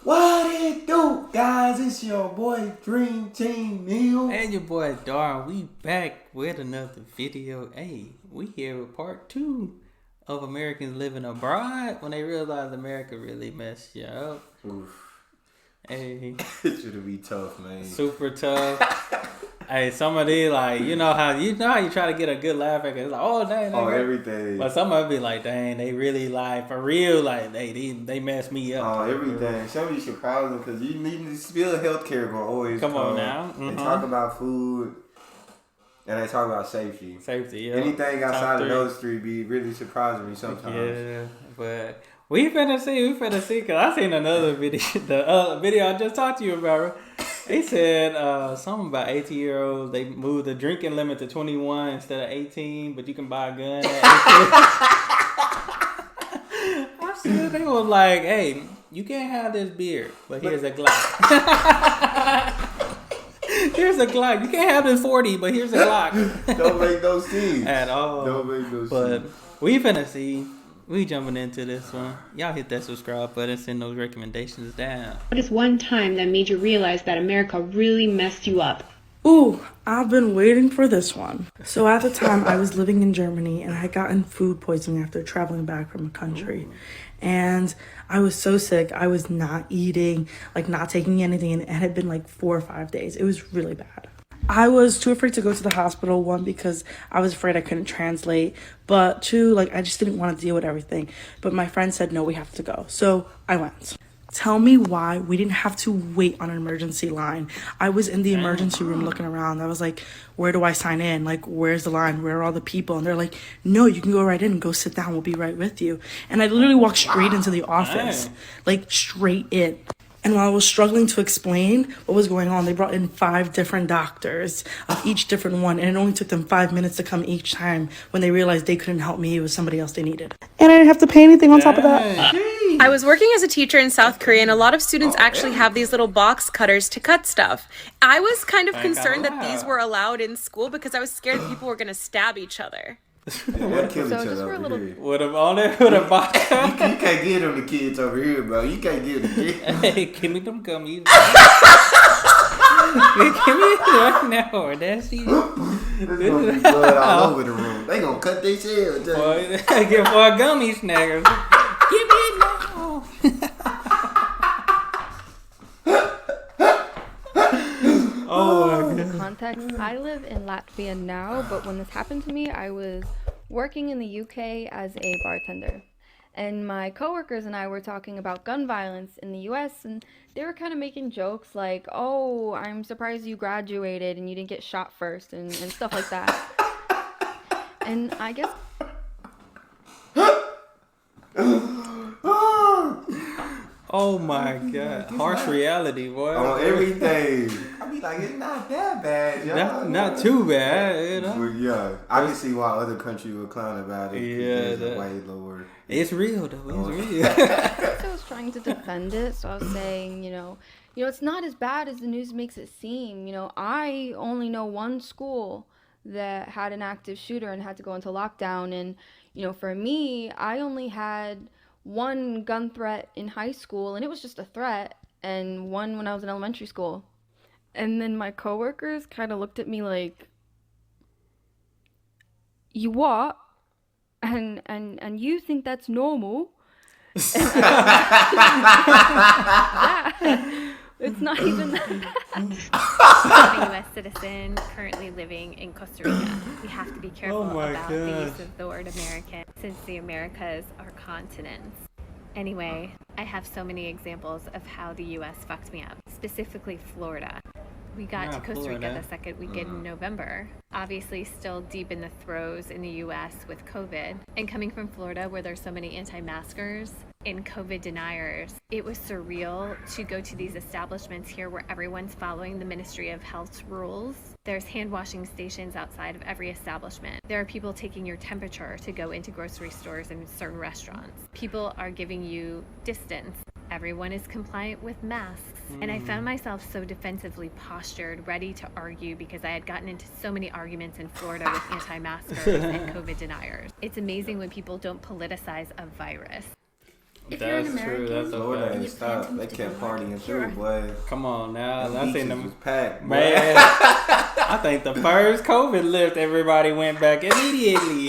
What it do, guys? It's your boy Dream Team Neil. And your boy Darn. We back with another video. Hey, we here with part 2 of Americans living abroad when they realize America really messed you up. Oof. Hey. It should be tough, man. Super tough. Hey, some of these, like, you know how you try to get a good laugh at it. It's like, oh, dang. Everything. But some of it be like, dang, they really, like, for real, like, they messed me up. Oh, everything. Some of you should probably, because you need to feel healthcare going always come on now. Mm-hmm. They talk about food, and they talk about safety. Safety, yeah. Anything outside of those three be really surprising me sometimes. Yeah, but we finna see, because I seen another video, the video I just talked to you about. They said something about 18-year-olds. They moved the drinking limit to 21 instead of 18, but you can buy a gun at 18. I said they was like, hey, you can't have this beer, but here's a Glock. Here's a Glock. You can't have this 40, but here's a Glock. Don't make no sense. At all. Don't make no sense. But we finna see. We jumping into this one. Y'all hit that subscribe button, send those recommendations down. What is one time that made you realize that America really messed you up? Ooh, I've been waiting for this one. So at the time, I was living in Germany, and I had gotten food poisoning after traveling back from a country. And I was so sick. I was not eating, like not taking anything, and it had been like 4 or 5 days. It was really bad. I was too afraid to go to the hospital, one, because I was afraid I couldn't translate, but two, like I just didn't want to deal with everything. But my friend said, no, we have to go. So I went. Tell me why we didn't have to wait on an emergency line. I was in the emergency room looking around. I was like, where do I sign in? Like, where's the line? Where are all the people? And they're like, no, you can go right in and go sit down. We'll be right with you. And I literally walked straight into the office, like straight in. And while I was struggling to explain what was going on, they brought in 5 different doctors of each different one. And it only took them 5 minutes to come each time when they realized they couldn't help me. It was somebody else they needed. And I didn't have to pay anything on top of that. I was working as a teacher in South Korea, and a lot of students actually have these little box cutters to cut stuff. I was kind of concerned that these were allowed in school because I was scared that people were going to stab each other. They'll kill each other over here. With a box. You can't give them the kids over here, bro. You can't give them the kids. Hey, give me them gummies. Give me it right now, or that's you. There's gonna be blood all over the room. They gonna cut their shell. Boy, get for a gummy snacker. Give me it now. Oh my God. Context, I live in Latvia now, but when this happened to me, I was working in the UK as a bartender. And my coworkers and I were talking about gun violence in the US, and they were kind of making jokes like, oh, I'm surprised you graduated and you didn't get shot first, and stuff like that. And I guess... Oh my God. Harsh reality, boy. On everything. I be like, it's not that bad, y'all. Not too bad, you know? But yeah, I can see why other countries were clown about it. Yeah, it's way lower. It's real, though. It's real. I was trying to defend it, so I was saying, you know, it's not as bad as the news makes it seem. You know, I only know one school that had an active shooter and had to go into lockdown. And, for me, I only had one gun threat in high school, and it was just a threat, and one when I was in elementary school. And then my coworkers kind of looked at me like, you what? And you think that's normal? Yeah, it's not even that. I'm a U.S. citizen currently living in Costa Rica. We have to be careful about the use of the word American, since the Americas are continents. Anyway, I have so many examples of how the U.S. fucked me up, specifically Florida. We got to Costa Rica the second weekend in November, obviously still deep in the throes in the U.S. with COVID. And coming from Florida, where there's so many anti-maskers and COVID deniers, it was surreal to go to these establishments here where everyone's following the Ministry of Health's rules. There's hand washing stations outside of every establishment. There are people taking your temperature to go into grocery stores and certain restaurants. People are giving you distance. Everyone is compliant with masks. And I found myself so defensively postured, ready to argue because I had gotten into so many arguments in Florida with anti-maskers and COVID deniers. It's amazing when people don't politicize a virus. if you're an That's true. American, That's a Florida and ain't you plan to stopped. move They to kept Denmark, partying you're through, boy. Come on now. Them I seen beaches them. was packed, boy. Man, I think the first COVID lift, everybody went back immediately.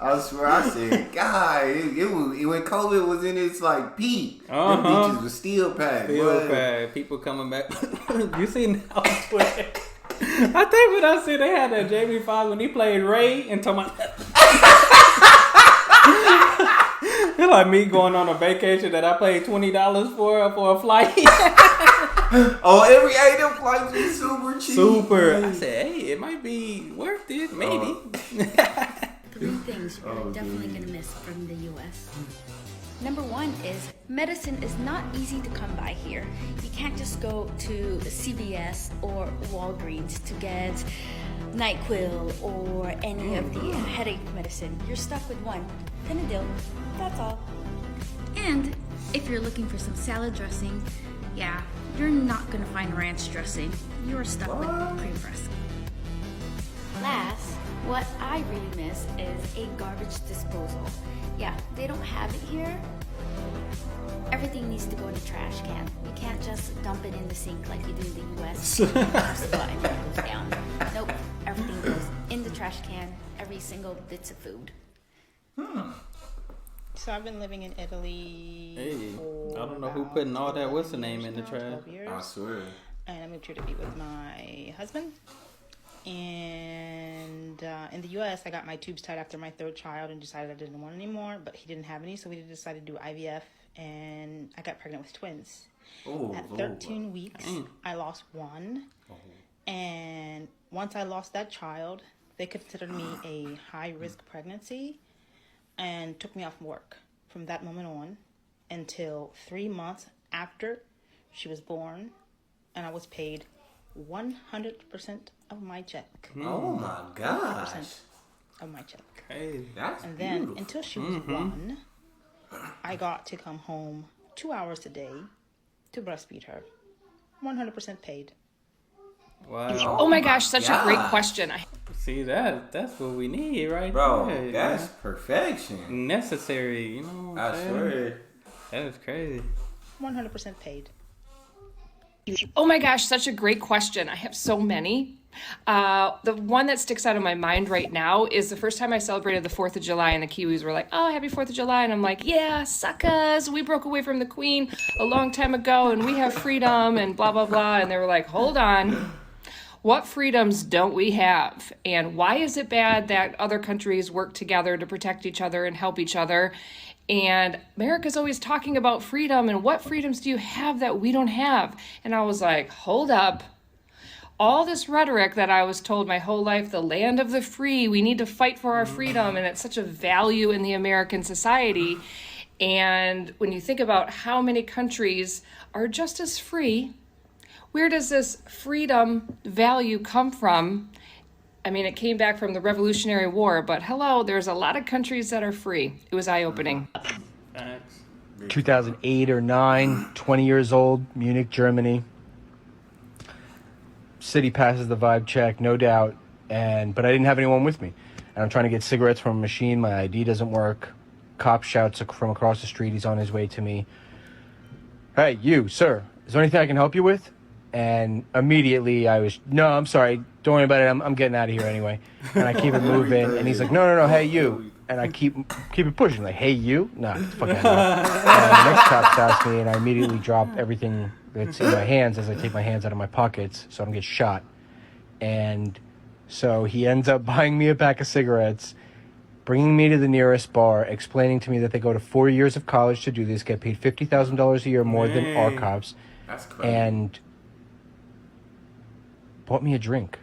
I swear, I said, God, it was when COVID was in its like peak. Them beaches was still packed. Still boy. bad. People coming back. You seen that on Twitter? I think when I see they had that Jamie Foxx when he played Ray and talking about it's like me going on a vacation that I paid $20 for a flight. Oh, every them flights was super cheap. Super. I said, hey, it might be worth it, maybe. 3 things you're definitely going to miss from the US. Number 1 is medicine is not easy to come by here. You can't just go to CVS or Walgreens to get NyQuil or any of the headache medicine. You're stuck with one, Panadil, that's all. And if you're looking for some salad dressing, yeah, you're not gonna find ranch dressing. You're stuck with cream dressing. Last, what I really miss is a garbage disposal. Yeah, they don't have it here. Everything needs to go in the trash can. You can't just dump it in the sink like you do in the US. And it goes down. Nope, everything goes in the trash can. Every single bits of food. So I've been living in Italy. Hey, for I don't know who about putting all that. What's the 11 name years in the now, trash? 12 years. I swear. And I moved here to be with my husband. And in the U.S., I got my tubes tied after my 3rd child and decided I didn't want any more. But he didn't have any, so we decided to do IVF. And I got pregnant with twins. At 13 weeks, I lost one. And once I lost that child, they considered me a high-risk pregnancy and took me off work from that moment on until 3 months after she was born, and I was paid 100% of my check. Oh my gosh. 100% of my check. Hey, That's And then beautiful. until she was 1, I got to come home 2 hours a day to breastfeed her. 100% paid. wow. Oh my gosh, such a great gosh. question. See, that's what we need right Bro, there. that's perfection. necessary, you know what I'm I saying? swear. That is crazy. 100% paid. Oh my gosh, such a great question. I have so many. The one that sticks out of my mind right now is the first time I celebrated the 4th of July and the Kiwis were like, oh, happy 4th of July. And I'm like, yeah, suckers. We broke away from the Queen a long time ago and we have freedom and blah, blah, blah. And they were like, hold on. What freedoms don't we have? And why is it bad that other countries work together to protect each other and help each other? And America's always talking about freedom and what freedoms do you have that we don't have? And I was like, hold up. All this rhetoric that I was told my whole life, the land of the free, we need to fight for our freedom, and it's such a value in the American society. And when you think about how many countries are just as free, where does this freedom value come from? I mean, it came back from the Revolutionary War, but hello, there's a lot of countries that are free. It was eye-opening. Thanks. 2008 or 9, 20 years old, Munich, Germany. City passes the vibe check, no doubt, but I didn't have anyone with me. And I'm trying to get cigarettes from a machine, my ID doesn't work. Cop shouts from across the street, he's on his way to me. Hey, you, sir, is there anything I can help you with? And immediately no, I'm sorry, don't worry about it, I'm getting out of here anyway. And I keep it moving, and he's like, no, hey, you. And I keep it pushing, like, hey, you? Nah, get the fuck out of here. And the next cop stops me, and I immediately drop everything that's in my hands as I take my hands out of my pockets, so I don't get shot. And so he ends up buying me a pack of cigarettes, bringing me to the nearest bar, explaining to me that they go to 4 years of college to do this, get paid $50,000 a year more than our cops. That's crazy. And bought me a drink.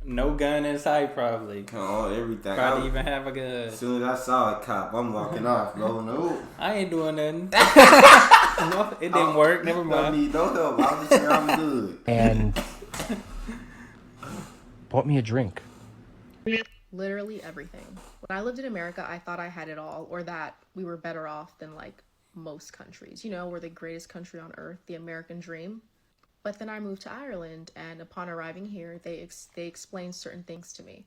No gun in sight, probably. Oh, everything. Probably even have a gun. As soon as I saw a cop, I'm walking off, rolling over. I ain't doing nothing. No, it didn't work. Never Don't mind. need no help. I was just saying I'm good. And bought me a drink. Literally everything. When I lived in America, I thought I had it all, or that we were better off than like most countries. You know, we're the greatest country on earth, the American dream. But then I moved to Ireland, and upon arriving here, they explained certain things to me.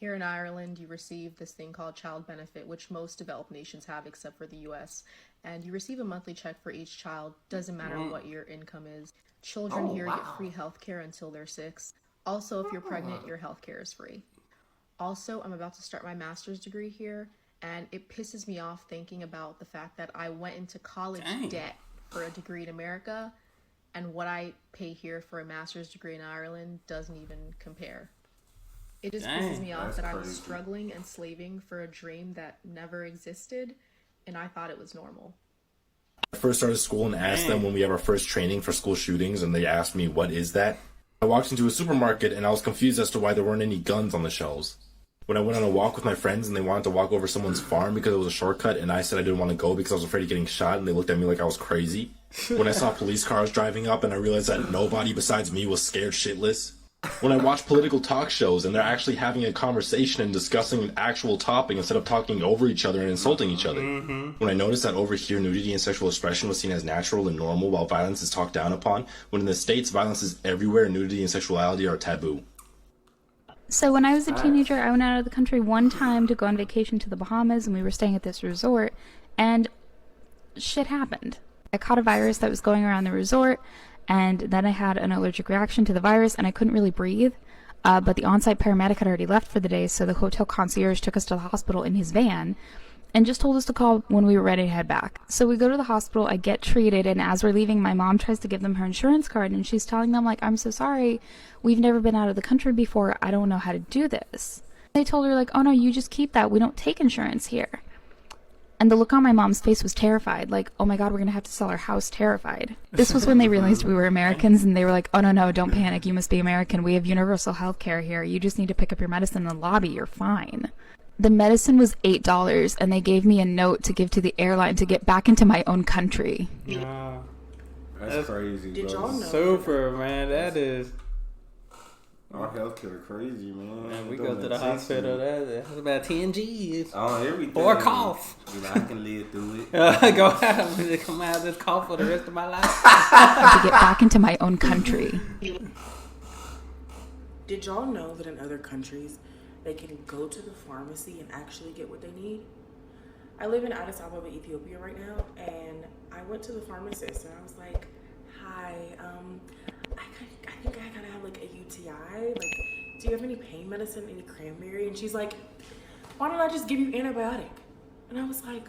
Here in Ireland, you receive this thing called child benefit, which most developed nations have except for the US. And you receive a monthly check for each child, doesn't matter what your income is. Children here get free healthcare until they're 6. Also, if you're pregnant, your healthcare is free. Also, I'm about to start my master's degree here, and it pisses me off thinking about the fact that I went into college debt for a degree in America, and what I pay here for a master's degree in Ireland doesn't even compare. It just pisses me off that I was struggling and slaving for a dream that never existed, and I thought it was normal. I first started school and asked them when we had our first training for school shootings, and they asked me, what is that? I walked into a supermarket and I was confused as to why there weren't any guns on the shelves. When I went on a walk with my friends and they wanted to walk over someone's farm because it was a shortcut, and I said I didn't want to go because I was afraid of getting shot, and they looked at me like I was crazy. When I saw police cars driving up and I realized that nobody besides me was scared shitless. When I watch political talk shows and they're actually having a conversation and discussing an actual topic instead of talking over each other and insulting each other. When I noticed that over here nudity and sexual expression was seen as natural and normal while violence is talked down upon, when in the States violence is everywhere and nudity and sexuality are taboo. So when I was a teenager, I went out of the country one time to go on vacation to the Bahamas, and we were staying at this resort, and shit happened. I caught a virus that was going around the resort, and then I had an allergic reaction to the virus, and I couldn't really breathe. But the on-site paramedic had already left for the day, so the hotel concierge took us to the hospital in his van and just told us to call when we were ready to head back. So we go to the hospital, I get treated, and as we're leaving, my mom tries to give them her insurance card, and she's telling them, like, I'm so sorry, we've never been out of the country before, I don't know how to do this. They told her, like, oh no, you just keep that, we don't take insurance here. And the look on my mom's face was terrified, like, oh my god, we're gonna have to sell our house, terrified. This was when they realized we were Americans, and they were like, oh no, don't panic, you must be American, we have universal health care here, you just need to pick up your medicine in the lobby, you're fine. The medicine was $8, and they gave me a note to give to the airline to get back into my own country. Yeah. That's crazy, Did y'all know? Super, man, that is... Our healthcare crazy, man. Man, we go to the hospital. That's about 10 G's. Oh, everything. Or a cough. You know, I can live through it. Go out, come out of this cough for the rest of my life. To get back into my own country. Did y'all know that in other countries, they can go to the pharmacy and actually get what they need? I live in Addis Ababa, Ethiopia right now, and I went to the pharmacist and I was like, hi, I think I kind of have like a UTI. Like, do you have any pain medicine, any cranberry? And she's like, why don't I just give you antibiotic? And I was like,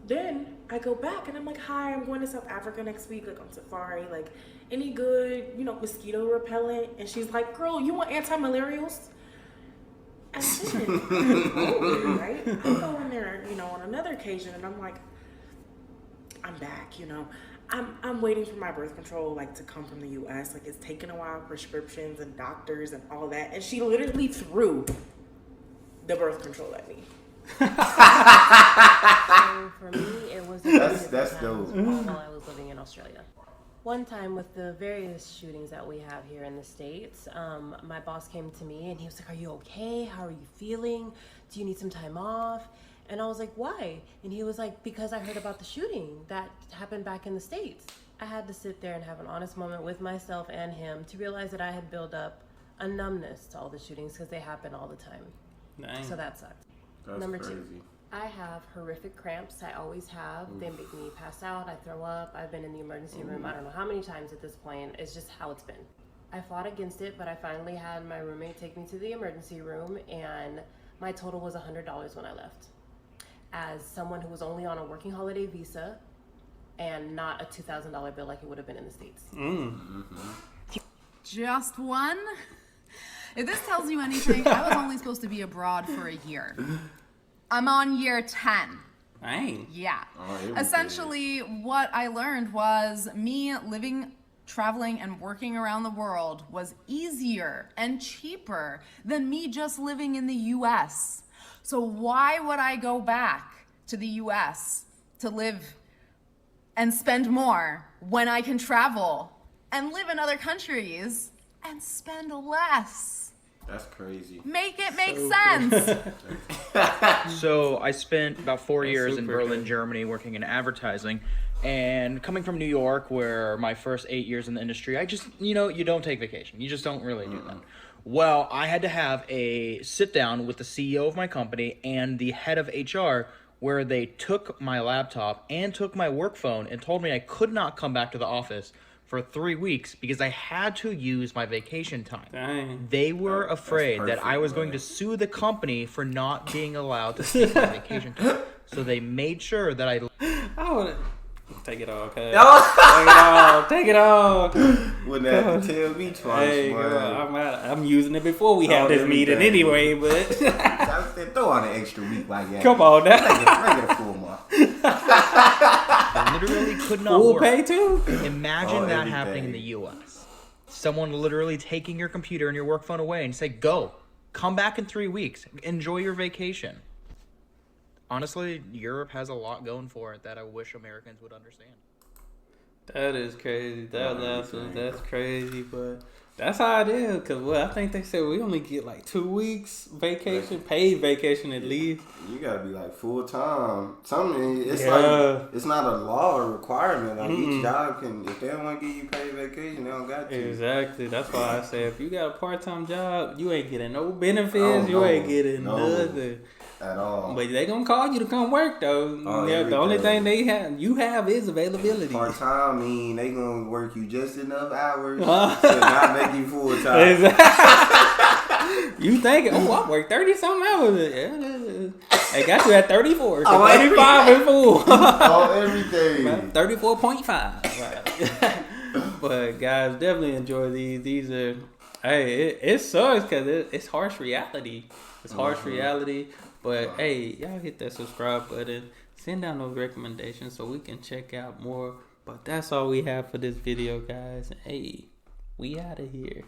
then I go back and I'm like, hi, I'm going to South Africa next week, like on safari, like any good, mosquito repellent? And she's like, girl, you want anti-malarials? And then, right? I go in there, on another occasion, and I'm like, I'm back, I'm waiting for my birth control, like, to come from the U.S. Like, it's taken a while, prescriptions and doctors and all that. And she literally threw the birth control at me. So for me, it was that's dope. While I was living in Australia. One time with the various shootings that we have here in the States, my boss came to me and he was like, are you okay? How are you feeling? Do you need some time off? And I was like, why? And he was like, because I heard about the shooting that happened back in the States. I had to sit there and have an honest moment with myself and him to realize that I had built up a numbness to all the shootings because they happen all the time. Dang. So that sucked. That's Number crazy. 2, I have horrific cramps. I always have. They make me pass out. I throw up. I've been in the emergency room I don't know how many times at this point. It's just how it's been. I fought against it, but I finally had my roommate take me to the emergency room, and my total was $100 when I left. As someone who was only on a working holiday visa and not a $2,000 bill like it would have been in the States. Just one? If this tells you anything, I was only supposed to be abroad for a year. I'm on year 10. Dang. Yeah. Oh, Essentially, what I learned was me living, traveling, and working around the world was easier and cheaper than me just living in the US. So why would I go back to the US to live and spend more when I can travel and live in other countries and spend less? That's crazy. Make it make sense. So I spent about 4 years in Berlin, Germany, working in advertising. And coming from New York, where my first 8 years in the industry, I just, you don't take vacation. You just don't really do that. Well, I had to have a sit down with the CEO of my company and the head of HR where they took my laptop and took my work phone and told me I could not come back to the office for 3 weeks because I had to use my vacation time. Dang. They were afraid that I was going to sue the company for not being allowed to take my vacation time. So they made sure that I would take it all, okay? Take it all. Wouldn't have to tell me twice, hey, man. I'm using it before we have this meeting anyway, but I said throw on an extra week like that. Come on now. Make it a full month. I literally could not full work. Pay too? Imagine that happening in the U.S. Someone literally taking your computer and your work phone away and say, go, come back in 3 weeks, enjoy your vacation. Honestly, Europe has a lot going for it that I wish Americans would understand. That is crazy. That's crazy, but that's how it is. Cause I think they said we only get like 2 weeks vacation, paid vacation at least. You gotta be like full time. Something like it's not a law or requirement. Like each job can, if they don't want to give you paid vacation, they don't got to. Exactly. That's why I say if you got a part-time job, you ain't getting no benefits. You ain't getting nothing. At all. But they gonna call you to come work though. The only thing you have is availability. Part time mean they gonna work you just enough hours to not make you full time. Exactly. You thinking, I work 30 something hours. Yeah, they got you at 34. 35 and full. Everything. 34.5. Right. But guys, definitely enjoy these. These are it sucks because it's harsh reality. It's harsh reality. But hey, y'all hit that subscribe button. Send down those recommendations so we can check out more. But that's all we have for this video, guys. Hey, we out of here.